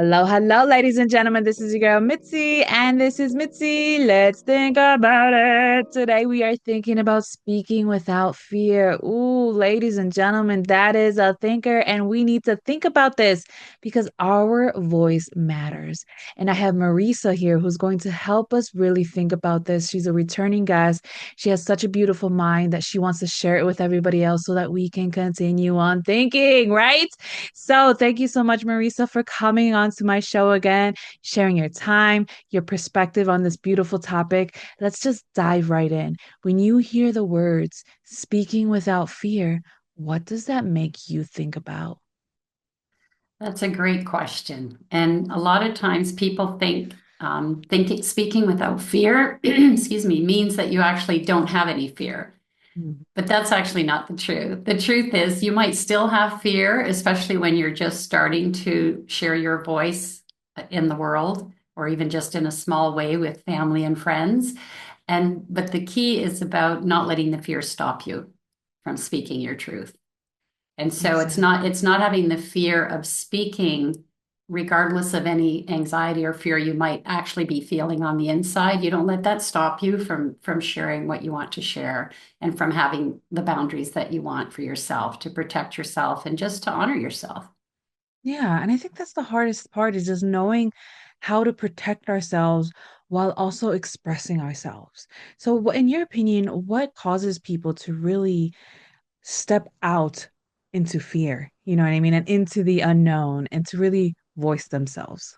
Hello, hello, ladies and gentlemen. This is your girl Mitzi, and this is Mitzi. Let's think about it. Today we are thinking about speaking without fear. Ooh, ladies and gentlemen, that is a thinker, and we need to think about this because our voice matters. And I have Marisa here who's going to help us really think about this. She's a returning guest. She has such a beautiful mind that she wants to share it with everybody else so that we can continue on thinking, right? So, thank you so much, Marisa, for coming on to my show again, sharing your time, your perspective on this beautiful topic. Let's just dive right in. When you hear the words speaking without fear, what does that make you think about? That's a great question. And a lot of times people think speaking without fear, excuse me, means that you actually don't have any fear. Mm. But that's actually not the truth. The truth is you might still have fear, especially when you're just starting to share your voice in the world, or even just in a small way with family and friends. But the key is about not letting the fear stop you from speaking your truth. And so Exactly. it's not having the fear of speaking regardless of any anxiety or fear you might actually be feeling on the inside. You don't let that stop you from sharing what you want to share and from having the boundaries that you want for yourself to protect yourself and just to honor yourself. Yeah, and I think that's the hardest part is just knowing how to protect ourselves while also expressing ourselves. So, in your opinion, what causes people to really step out into fear, you know what I mean, and into the unknown and to really voice themselves?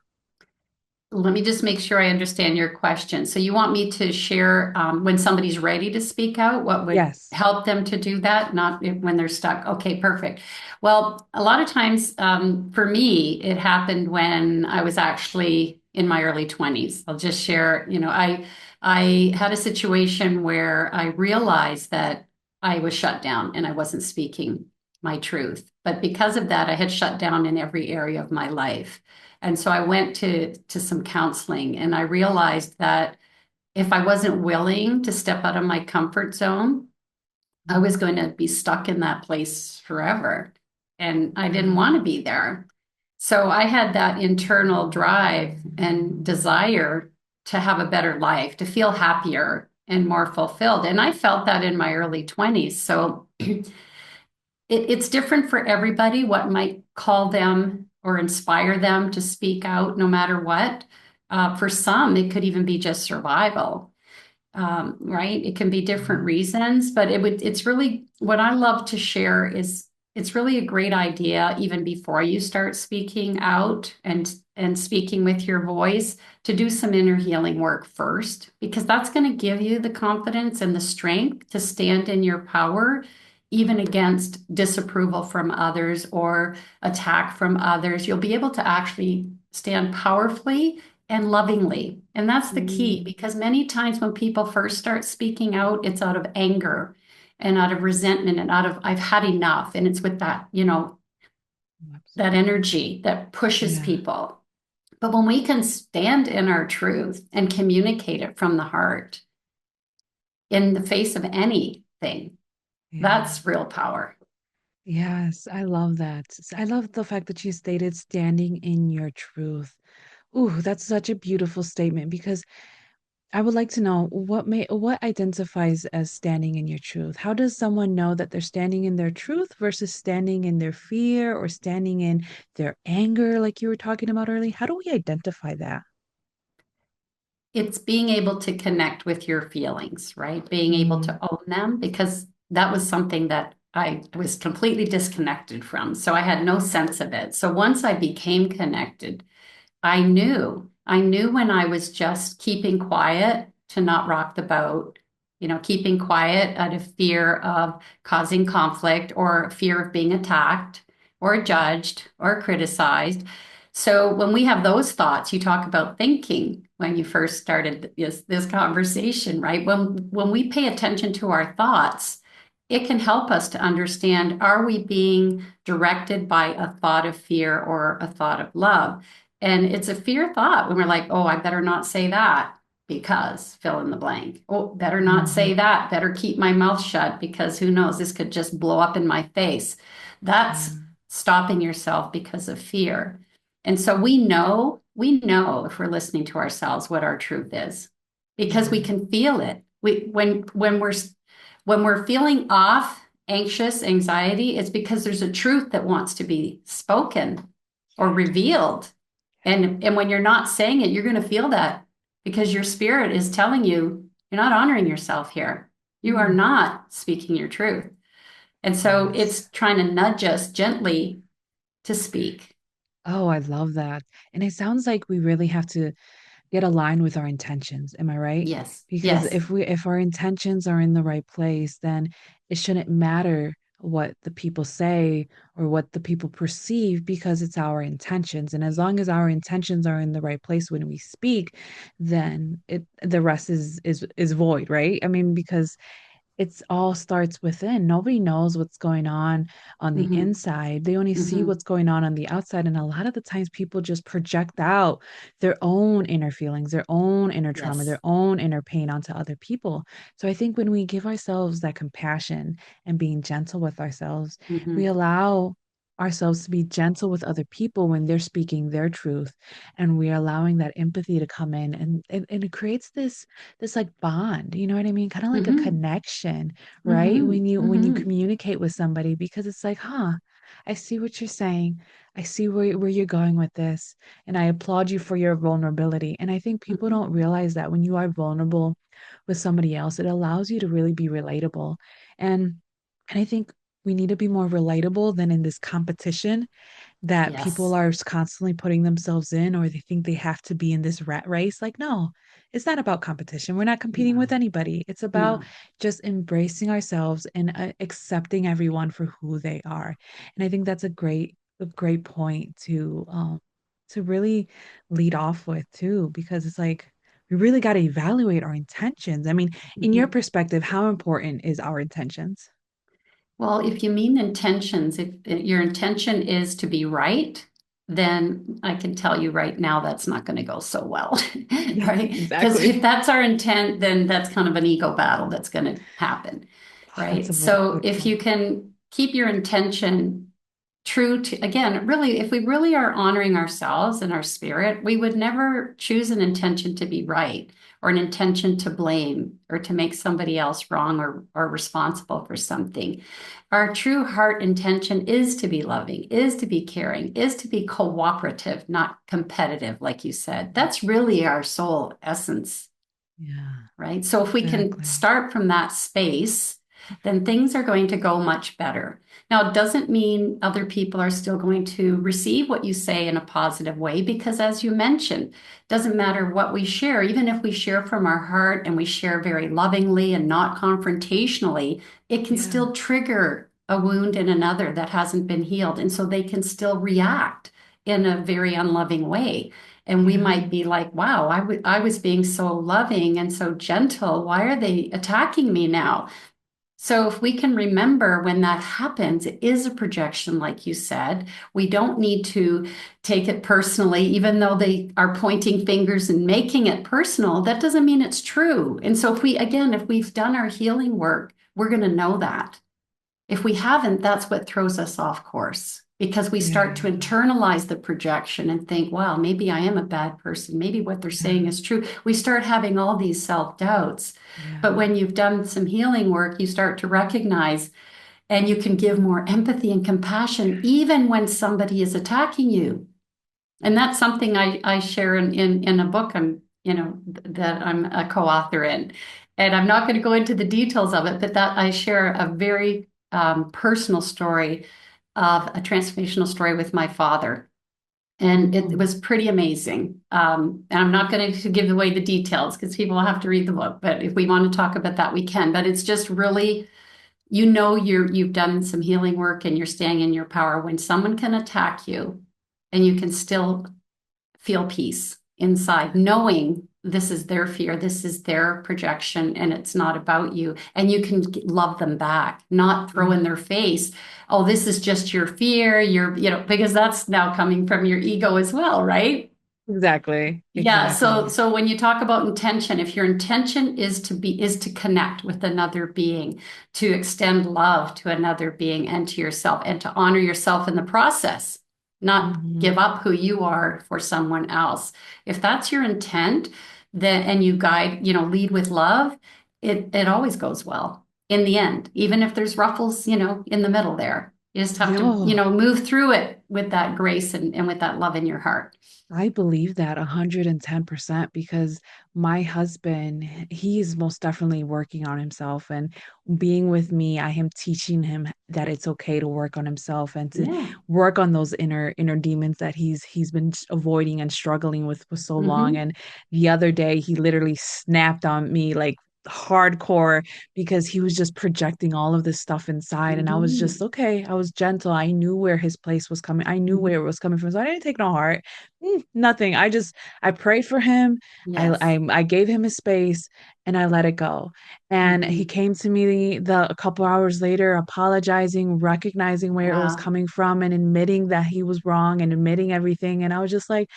Let me just make sure I understand your question. So you want me to share when somebody's ready to speak out, what would Yes. help them to do that, not when they're stuck. Okay, perfect. Well, a lot of times for me, it happened when I was actually in my early 20s. I'll just share, I had a situation where I realized that I was shut down and I wasn't speaking my truth. But because of that, I had shut down in every area of my life. And so I went to some counseling and I realized that if I wasn't willing to step out of my comfort zone, I was going to be stuck in that place forever. And I didn't Wow. want to be there. So I had that internal drive and desire to have a better life, to feel happier and more fulfilled. And I felt that in my early 20s. So it's different for everybody what might call them or inspire them to speak out no matter what. For some, it could even be just survival, right? It can be different Mhm. reasons, but it's really what I love to share is it's really a great idea even before you start speaking out and speaking with your voice to do some inner healing work first, because that's going to give you the confidence and the strength to stand in your power, even against disapproval from others or attack from others. You'll be able to actually stand powerfully and lovingly. And that's the key Mm. because many times when people first start speaking out, it's out of anger and out of resentment and out of, I've had enough. And it's with that, that Absolutely. energy that pushes Yeah. people. But when we can stand in our truth and communicate it from the heart in the face of anything, Yeah. that's real power. Yes, I love that. I love the fact that you stated standing in your truth. Ooh, that's such a beautiful statement because I would like to know what identifies as standing in your truth? How does someone know that they're standing in their truth versus standing in their fear or standing in their anger, like you were talking about earlier? How do we identify that? It's being able to connect with your feelings, right? Being able Mm. to own them because that was something that I was completely disconnected from. So I had no sense of it. So once I became connected, I knew when I was just keeping quiet to not rock the boat, keeping quiet out of fear of causing conflict or fear of being attacked or judged or criticized. So when we have those thoughts, you talk about thinking when you first started this conversation, right? When we pay attention to our thoughts, it can help us to understand, are we being directed by a thought of fear or a thought of love? And it's a fear thought when we're like, oh, I better not say that because fill in the blank. Oh, better not say Mhm. that. Better keep my mouth shut because who knows, this could just blow up in my face. That's Yeah. stopping yourself because of fear. And so we know if we're listening to ourselves what our truth is because we Yeah. can feel it. When we're feeling off, anxious, anxiety, it's because there's a truth that wants to be spoken or revealed. And when you're not saying it, you're going to feel that because your spirit is telling you you're not honoring yourself here. You are Mm, not speaking your truth. And so yes. it's trying to nudge us gently to speak. Oh, I love that. And it sounds like we really have to get aligned with our intentions. Am I right? Yes. Because Yes. if our intentions are in the right place, then it shouldn't matter what the people say or what the people perceive because it's our intentions. And as long as our intentions are in the right place when we speak, then it the rest is void, right? I mean, because it's all starts within. Nobody knows what's going on the Mm-hmm. inside. They only see Mm-hmm. what's going on the outside. And a lot of the times people just project out their own inner feelings, their own inner trauma, Yes. their own inner pain onto other people. So I think when we give ourselves that compassion and being gentle with ourselves, we Mm-hmm. allow ourselves to be gentle with other people when they're speaking their truth, and we're allowing that empathy to come in, and it creates this like bond, you know what I mean? Kind of like a Mm-hmm. connection, right? Mm-hmm. When you Mm-hmm. communicate with somebody, because it's like, huh, I see what you're saying. I see where you're going with this. And I applaud you for your vulnerability. And I think people Mm-hmm. don't realize that when you are vulnerable with somebody else, it allows you to really be relatable. And and I think we need to be more relatable than in this competition that people Yes. are constantly putting themselves in, or they think they have to be in this rat race. Like, no, it's not about competition. We're not competing with No. anybody. It's about No. just embracing ourselves and accepting everyone for who they are. And I think that's a great point to really lead off with too, because it's like we really got to evaluate our intentions. I mean, in your Mm-hmm. perspective, how important is our intentions? Well, if you mean intentions, if your intention is to be right, then I can tell you right now that's not going to go so well, right? Because if Exactly. that's our intent, then that's kind of an ego battle that's going to happen, That's right? a So good if you point. can keep your intention true to, again, really, if we really are honoring ourselves and our spirit, we would never choose an intention to be right or an intention to blame or to make somebody else wrong or responsible for something. Our true heart intention is to be loving, is to be caring, is to be cooperative, not competitive, like you said. That's really our soul essence, Yeah, right? So if we can exactly. start from that space, then things are going to go much better. Now, it doesn't mean other people are still going to receive what you say in a positive way, because as you mentioned, doesn't matter what we share, even if we share from our heart and we share very lovingly and not confrontationally, it can Yeah, still trigger a wound in another that hasn't been healed. And so they can still react in a very unloving way. And we yeah, might be like, wow, I was being so loving and so gentle. Why are they attacking me now? So, if we can remember when that happens, it is a projection, like you said. We don't need to take it personally, even though they are pointing fingers and making it personal. That doesn't mean it's true. And so, if we've done our healing work, we're going to know that. If we haven't, that's what throws us off course because we start to yeah, internalize the projection and think, wow, maybe I am a bad person. Maybe what they're saying yeah, is true. We start having all these self doubts. But yeah, when you've done some healing work, you start to recognize and you can give more empathy and compassion even when somebody is attacking you. And that's something I share in a book that I'm a co-author in. And I'm not going to go into the details of it, but that I share a very personal story of a transformational story with my father. And it mm, was pretty amazing. And I'm not going to give away the details because people will have to read the book. But if we want to talk about that, we can. But it's just really, you've done some healing work and you're staying in your power when someone can attack you and you can still feel peace inside, knowing this is their fear, this is their projection, and it's not about you. And you can love them back, not throw in yeah. their face, oh, this is just your fear, because that's now coming from your ego as well, right? Exactly, Yeah, so exactly. so when you talk about intention, if your intention is to connect with another being, to extend love to another being and to yourself and to honor yourself in the process, not Hmm. give up who you are for someone else. If that's your intent, then and you guide, lead with love, it always goes well in the end, even if there's ruffles, in the middle there. You just have to, Yo, move through it with that grace and with that love in your heart. I believe that 110% because my husband, he is most definitely working on himself and being with me, I am teaching him that it's okay to work on himself and to Yeah. work on those inner demons that he's been avoiding and struggling with for so long. Hmm. And the other day he literally snapped on me like hardcore because he was just projecting all of this stuff inside, and I was just Hmm. okay. I was gentle. I knew where his place was coming. I knew where Hmm. it was coming from, so I didn't take no heart. Nothing. I prayed for him. Yes. I gave him his space and I let it go. And he Hmm. came to me a couple hours later, apologizing, recognizing where it was Yeah. coming from, and admitting that he was wrong and admitting everything. And I was just like,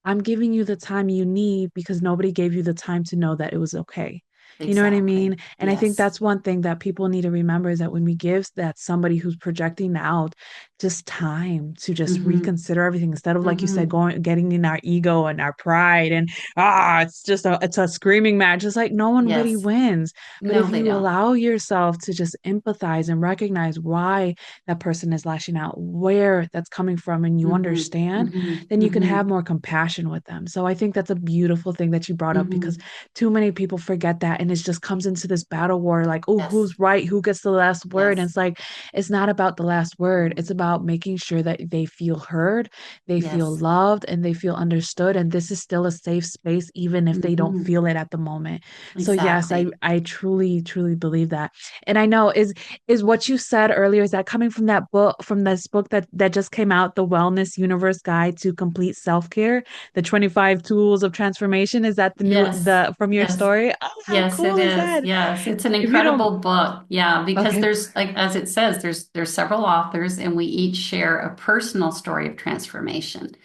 I'm giving you the time you need because nobody gave you the time to know that it was okay. You know what I Exactly. mean? And I think Yes. that's one thing that people need to remember is that when we give that somebody who's projecting out just time to just Hmm. reconsider everything instead of like you said, Hmm. going getting in our ego and our pride and it's a screaming match. It's like no one really Yes. wins. But No, if they you don't. allow yourself to just empathize and recognize why that person is lashing out, where that's coming from, and you Hmm. understand, Hmm. then you can Hmm. have more compassion with them. So I think that's a beautiful thing that you brought up because Hmm. too many people forget that and it just comes into this battle war like, oh, Yes. who's right? Who gets the last word? And Yes. it's like, it's not about the last word. It's about making sure that they feel heard, they feel Yes. loved, and they feel understood. And this is still a safe space, even if they don't Hmm. feel it at the moment. So yes, Exactly. I truly, truly believe that. And I know is what you said earlier, is that coming from that book, from this book that just came out, The Wellness Universe Guide to Complete Self-Care, the 25 Tools of Transformation? Is that the new Yes. the from your Yes. story? Oh, how Yes, it cool is is. that? Yes, it's an If you don't, incredible book. Yeah, because okay. there's like as it says, there's several authors and we each share a personal story of transformation.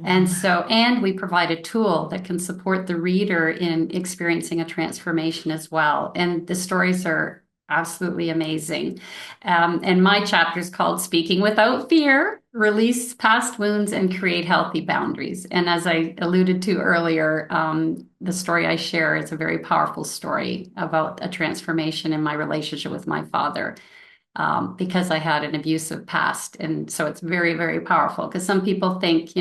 And Oh, so, and we provide a tool that can support the reader in experiencing a transformation as well. And the stories are absolutely amazing. And my chapter is called Speaking Without Fear, Release Past Wounds and Create Healthy Boundaries. And as I alluded to earlier, the story I share is a very powerful story about a transformation in my relationship with my father, because I had an abusive past. And so it's very, very powerful because some people think,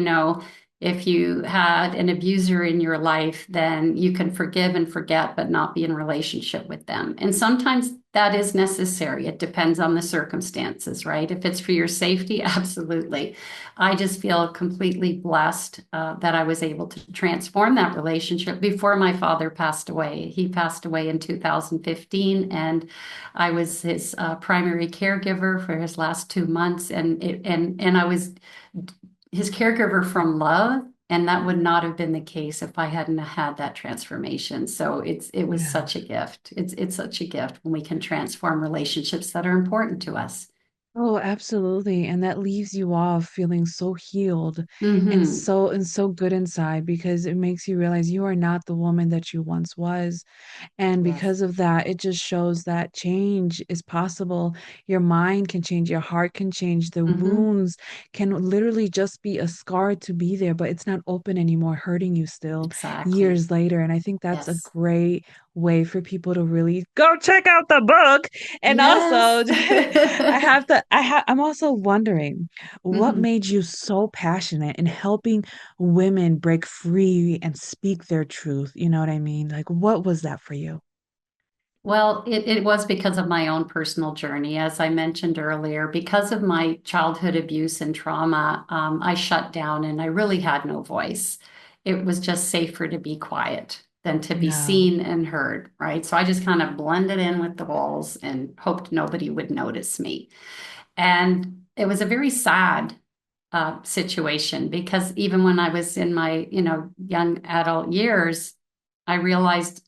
if you had an abuser in your life, then you can forgive and forget, but not be in a relationship with them. And sometimes that is necessary. It depends on the circumstances, right? If it's for your safety, absolutely. I just feel completely blessed that I was able to transform that relationship before my father passed away. He passed away in 2015, and I was his primary caregiver for his last 2 months, and I was his caregiver from love, and that would not have been the case if I hadn't had that transformation. So it was yeah. such a gift. It's such a gift when we can transform relationships that are important to us. Oh, absolutely. And that leaves you off feeling so healed Hmm. and so good inside because it makes you realize you are not the woman that you once was. And Yes. because of that, it just shows that change is possible. Your mind can change, your heart can change, the Hmm. wounds can literally just be a scar to be there, but it's not open anymore, hurting you still Exactly. years later. And I think that's a Yes. great way for people to really go check out the book. And also, Yes. I'm also wondering what Hmm. made you so passionate in helping women break free and speak their truth? You know what I mean? Like, what was that for you? Well, it was because of my own personal journey. As I mentioned earlier, because of my childhood abuse and trauma, I shut down and I really had no voice. It was just safer to be quiet than to be Yeah. seen and heard, right? So I just kind of blended in with the walls and hoped nobody would notice me. And it was a very sad situation because even when I was in my, young adult years, I realized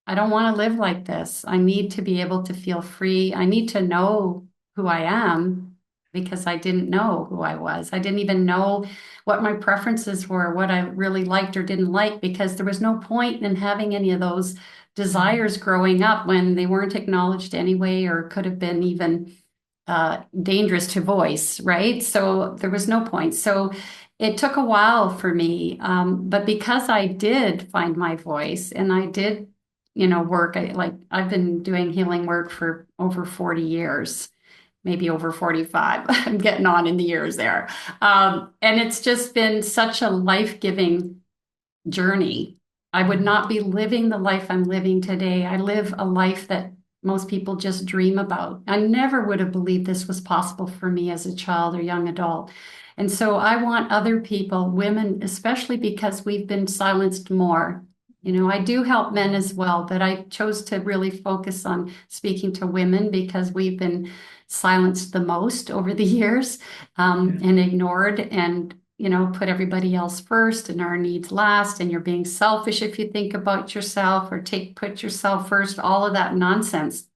I don't want to live like this. I need to be able to feel free. I need to know who I am because I didn't know who I was. I didn't even know what my preferences were, what I really liked or didn't like, because there was no point in having any of those Mhm. desires growing up when they weren't acknowledged anyway, or could have been even dangerous to voice, right? So there was no point. So it took a while for me, but because I did find my voice and I did, work, I've been doing healing work for over 40 years, maybe over 45. I'm getting on in the years there. And it's just been such a life-giving journey. I would Mhm. not be living the life I'm living today. I live a life that most people just dream about. I never would have believed this was possible for me as a child or young adult. And so I want other people, women, especially because we've been silenced more. I do help men as well, but I chose to really focus on speaking to women because we've been silenced the most over the years, Yeah. and ignored, and put everybody else first and our needs last, and you're being selfish if you think about yourself or put yourself first, all of that nonsense.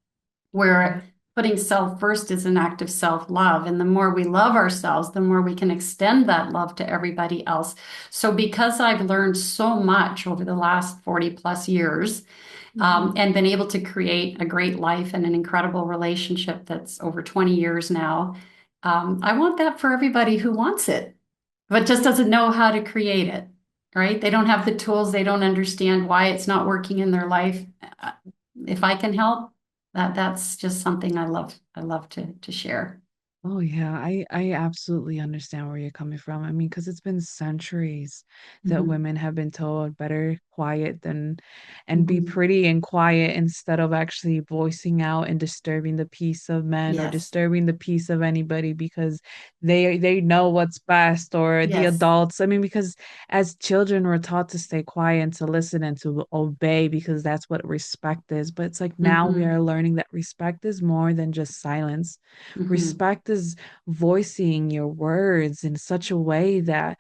Yeah. Where putting self first is an act of self-love. And the more we love ourselves, the more we can extend that love to everybody else. So because I've learned so much over the last 40 plus years, Mhm. and been able to create a great life and an incredible relationship that's over 20 years now, I want that for everybody who wants it but just doesn't know how to create it, right? They don't have the tools, they don't understand why it's not working in their life. Uh, If I can help, that's just something I love to share. Oh yeah, I absolutely understand where you're coming from. I mean, because it's been centuries that Hmm. women have been told better quiet than and be Hmm. pretty and quiet instead of actually voicing out and disturbing the peace of men or Yes. disturbing the peace of anybody because they know what's best or the Yes. adults. I mean, because as children we're taught to stay quiet and to listen and to obey because that's what respect is. But it's like now we Hmm. are learning that respect is more than just silence. Hmm. Respect is voicing your words in such a way that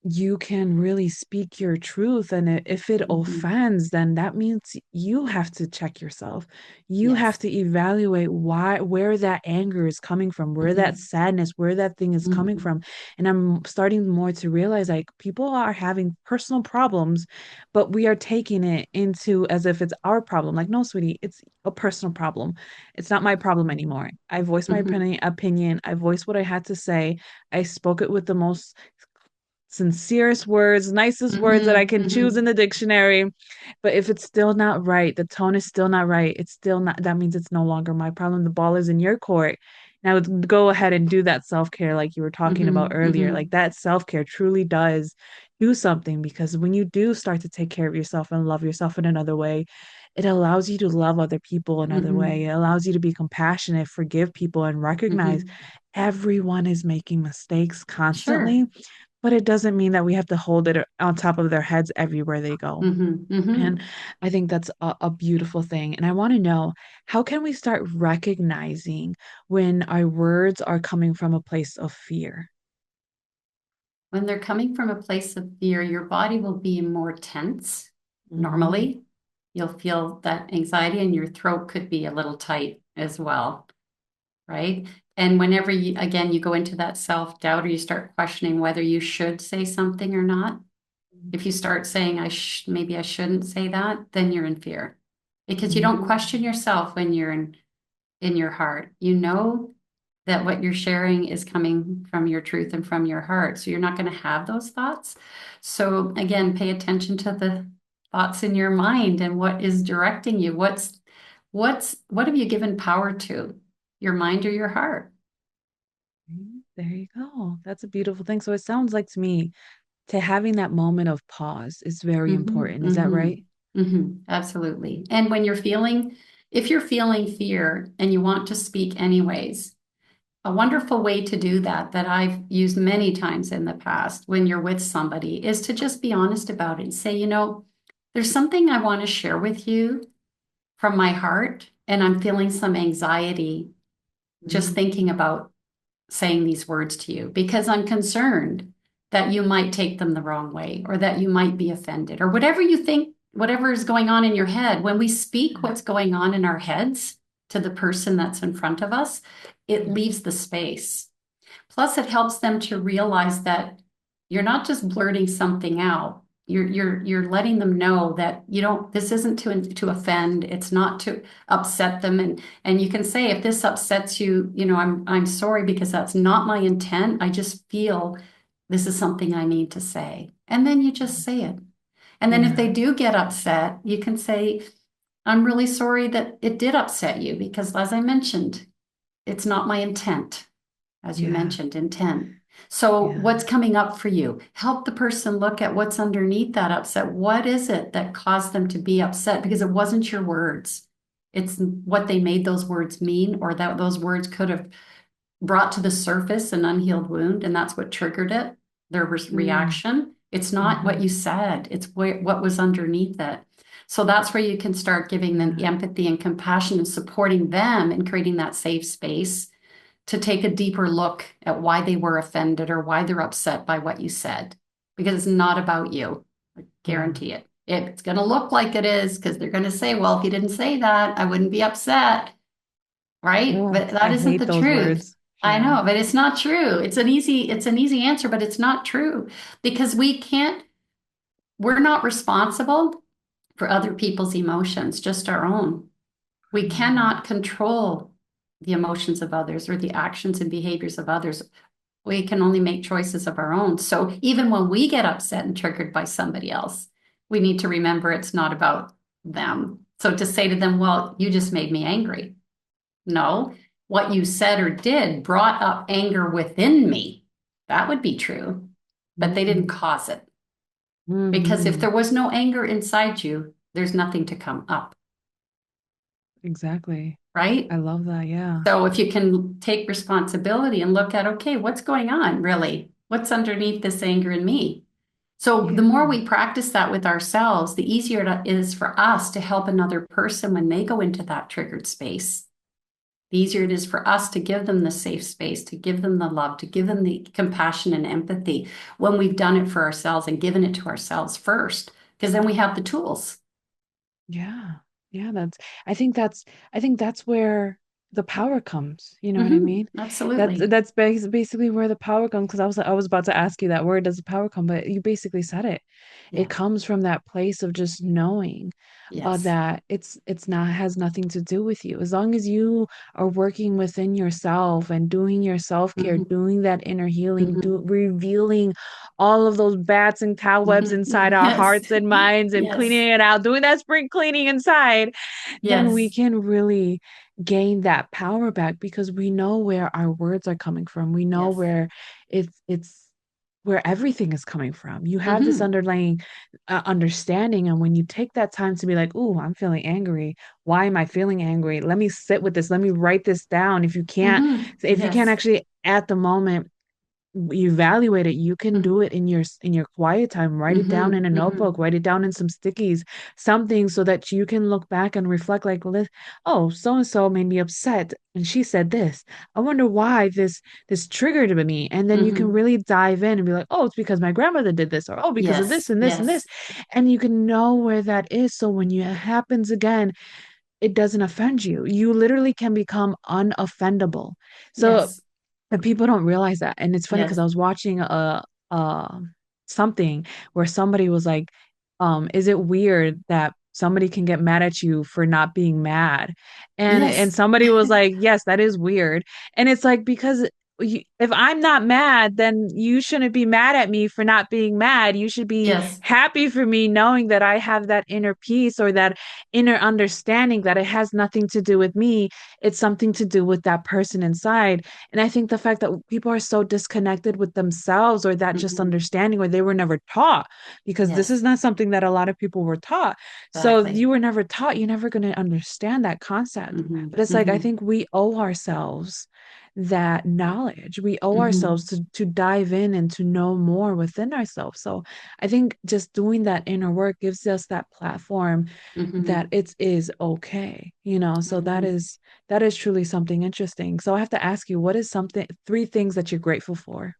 you can really speak your truth. And if it Hmm. offends, then that means you have to check yourself. You have Yes. to evaluate where that anger is coming from, where that Hmm. sadness, where that thing is coming Hmm. from. And I'm starting more to realize like people are having personal problems, but we are taking it into as if it's our problem. Like, no, sweetie, it's a personal problem. It's not my problem anymore. I voiced my Hmm. opinion. I voiced what I had to say. I spoke it with the most sincerest words, nicest words that I Hmm. can choose in Hmm. the dictionary. But if it's still not right, the tone is still not right, it's still not, that means it's no longer my problem. The ball is in your court. Now go ahead and do that self-care like you were talking about Hmm. earlier. Like Hmm. that self-care truly does do something because when you do start to take care of yourself and love yourself in another way, it allows you to love other people another way. Hmm. It allows you to be compassionate, forgive people, and recognize Hmm. everyone is making mistakes Sure. constantly, but it doesn't mean that we have to hold it on top of their heads everywhere they go. Hmm. And Hmm. I think that's a beautiful thing. And I want to know, how can we start recognizing when our words are coming from a place of fear? When they're coming from a place of fear, your body will be more tense Hmm. normally. You'll feel that anxiety and your throat could be a little tight as well, right? And whenever you go into that self-doubt or you start questioning whether you should say something or not, if you start saying, maybe I shouldn't say that, then you're in fear because you don't Hmm. question yourself when you're in your heart. You know that what you're sharing is coming from your truth and from your heart. So you're not going to have those thoughts. So again, pay attention to the thoughts in your mind and what is directing you. What have you given power to? Your mind or your heart? There you go. That's a beautiful thing. So it sounds like to me to having that moment of pause is very Mm-hmm, important. Is that mm-hmm, right? mm-hmm, absolutely. And if you're feeling fear and you want to speak anyways, a wonderful way to do that I've used many times in the past when you're with somebody is to just be honest about it and say, there's something I want to share with you from my heart, and I'm feeling some anxiety just Mhm. thinking about saying these words to you because I'm concerned that you might take them the wrong way or that you might be offended or whatever you think, whatever is going on in your head. When we speak what's going on in our heads to the person that's in front of us, it Yeah. leaves the space. Plus, it helps them to realize that you're not just blurting something out. you're letting them know that you don't, this isn't to offend, it's not to upset them. And you can say, if this upsets you, I'm sorry because that's not my intent. I just feel this is something I need to say. And then you just say it. And then if Yeah. they do get upset, you can say, I'm really sorry that it did upset you because, as I mentioned, it's not my intent, as you Yeah. mentioned, intent. So, Yeah. what's coming up for you? Help the person look at what's underneath that upset. What is it that caused them to be upset? Because it wasn't your words. It's what they made those words mean, or that those words could have brought to the surface an unhealed wound, and that's what triggered it, their Mm. reaction. It's not what Hmm. you said, it's what was underneath it. So that's where you can start giving them Yeah. empathy and compassion and supporting them and creating that safe space to take a deeper look at why they were offended or why they're upset by what you said. Because it's not about you. I Yeah. guarantee it. It's going to look like it is because they're going to say, well, if you didn't say that, I wouldn't be upset. Right? Oh, But that I isn't hate the those truth. words. I Yeah. know, but it's not true. It's an easy answer, but it's not true because we're not responsible for other people's emotions, just our own. I We love that. cannot control the emotions of others or the actions and behaviors of others. We can only make choices of our own. So even when we get upset and triggered by somebody else, we need to remember it's not about them. So to say to them, well, you just made me angry. No, what you said or did brought up anger within me. That would be true, but they didn't Mm. cause it. Because if Hmm. there was no anger inside you, there's nothing to come up, Exactly. right? I love that. Yeah. So if you can take responsibility and look at, okay, what's going on really? What's underneath this anger in me? So the more Yeah. we practice that with ourselves, the easier it is for us to help another person when they go into that triggered space. The easier it is for us to give them the safe space, to give them the love, to give them the compassion and empathy when we've done it for ourselves and given it to ourselves first, because then we have the tools. Yeah. Yeah, I think that's where the power comes. You know what I mean? Absolutely. Basically where the power comes because I was about to ask you that where does the power come, but you basically said it. It Yeah. comes from that place of just knowing Yes. that it's not has nothing to do with you. As long as you are working within yourself and doing your self-care, Hmm. doing that inner healing, Hmm. do revealing all of those bats and cobwebs inside our Yes. hearts and minds and Yes. cleaning it out, doing that spring cleaning inside, then we Yes. can really gain that power back because we know where our words are coming from. We know Yes. where it's where everything is coming from. You have this Hmm. underlying understanding, and when you take that time to be like, "Ooh, I'm feeling angry. Why am I feeling angry? Let me sit with this. Let me write this down." If you can't Yes. actually at the moment evaluate it, you can Hmm. do it in your quiet time. Write it down in Hmm. a notebook, Hmm. write it down in some stickies, something so that you can look back and reflect like, oh, so and so made me upset and she said this. I wonder why this triggered me." And then you can Hmm. really dive in and be like, "Oh, it's because my grandmother did this," or "Oh, because of this Yes. and this and this." Yes. And you can know where that is, so when it happens again, it doesn't offend you. You literally can become unoffendable. So Yes. and people don't realize that. And it's funny because Yes. I was watching a something where somebody was like, is it weird that somebody can get mad at you for not being mad? And Yes. somebody was like, yes, that is weird. And it's like because if I'm not mad, then you shouldn't be mad at me for not being mad. You should be Yes. happy for me knowing that I have that inner peace or that inner understanding that it has nothing to do with me. It's something to do with that person inside. And I think the fact that people are so disconnected with themselves or that just Hmm. understanding or they were never taught because this Yes. is not something that a lot of people were taught. So if Exactly. you were never taught, you're never going to understand that concept. Hmm. But it's like I Hmm. think we owe ourselves that knowledge. We owe Hmm. ourselves to dive in and to know more within ourselves. So I think just doing that inner work gives us that platform that Hmm. it is okay, so Hmm. that is truly something interesting. So I have to ask you, what is something, three things that you're grateful for?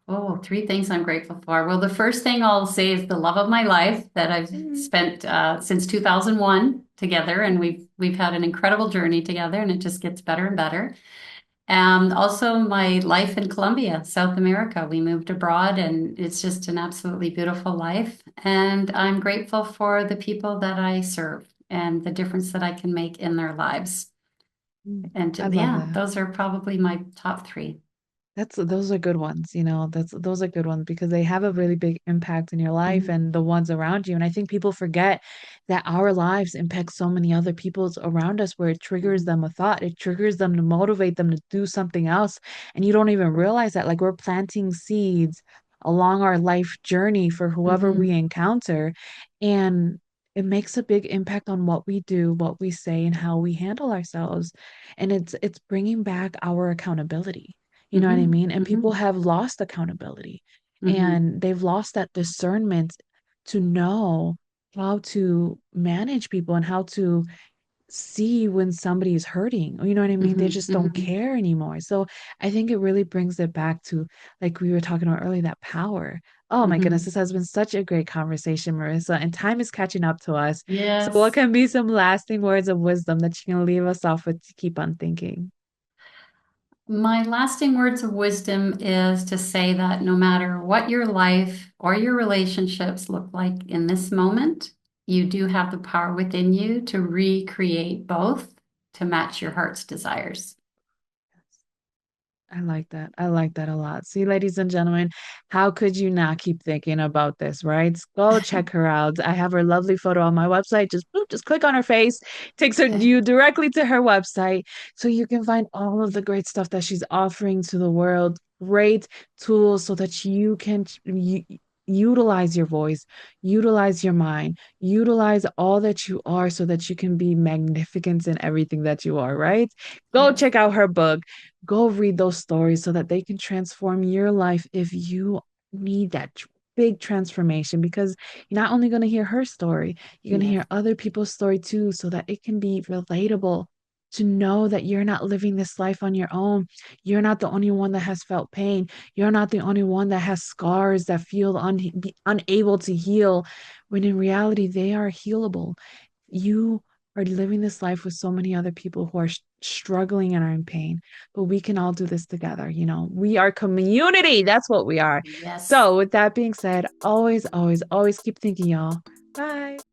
Oh, three things I'm grateful for. Well, the first thing I'll say is the love of my life that I've Mm. spent since 2001 together, and we've had an incredible journey together, and it just gets better and better. Also, my life in Colombia, South America. We moved abroad, and it's just an absolutely beautiful life. And I'm grateful for the people that I serve and the difference that I can make in their lives. And I love yeah, that. those are probably my top three. That's those are good ones, you know. That's those are good ones because they have a really big impact in your life Mhm, and the ones around you. And I think people forget that our lives impact so many other people's around us where it triggers mhm, them a thought. It triggers them to motivate them to do something else. And you don't even realize that like we're planting seeds along our life journey for whoever we mhm, encounter. And it makes a big impact on what we do, what we say, and how we handle ourselves. And it's bringing back our accountability. You know what I mhm, mean? And people mhm, have lost accountability mhm, and they've lost that discernment to know how to manage people and how to see when somebody's hurting. You know what I mean? They mhm, just don't mhm. care anymore. So I think it really brings it back to, like we were talking about earlier, that power. Oh my goodness, Mhm. this has been such a great conversation, Marissa, and time is catching up to us. So, what Yes. can be some lasting words of wisdom that you can leave us off with to keep on thinking? My lasting words of wisdom is to say that no matter what your life or your relationships look like in this moment, you do have the power within you to recreate both to match your heart's desires. I like that. I like that a lot. See, ladies and gentlemen, how could you not keep thinking about this, right? Go check her out. I have her lovely photo on my website. Just boop, just click on her face, takes her Okay. you directly to her website so you can find all of the great stuff that she's offering to the world. Great tools so that you can utilize your voice, utilize your mind, utilize all that you are so that you can be magnificent in everything that you are, right? Go Yes. check out her book. Go read those stories so that they can transform your life if you need that big transformation because you're not only going to hear her story, you're going to Yes. hear other people's story too so that it can be relatable to know that you're not living this life on your own. You're not the only one that has felt pain. You're not the only one that has scars that feel unable to heal when in reality they are healable. You are living this life with so many other people who are struggling and are in pain, but we can all do this together. You know, we are community. That's what we are. Yes. So, with that being said, always, always, always keep thinking, y'all. Bye.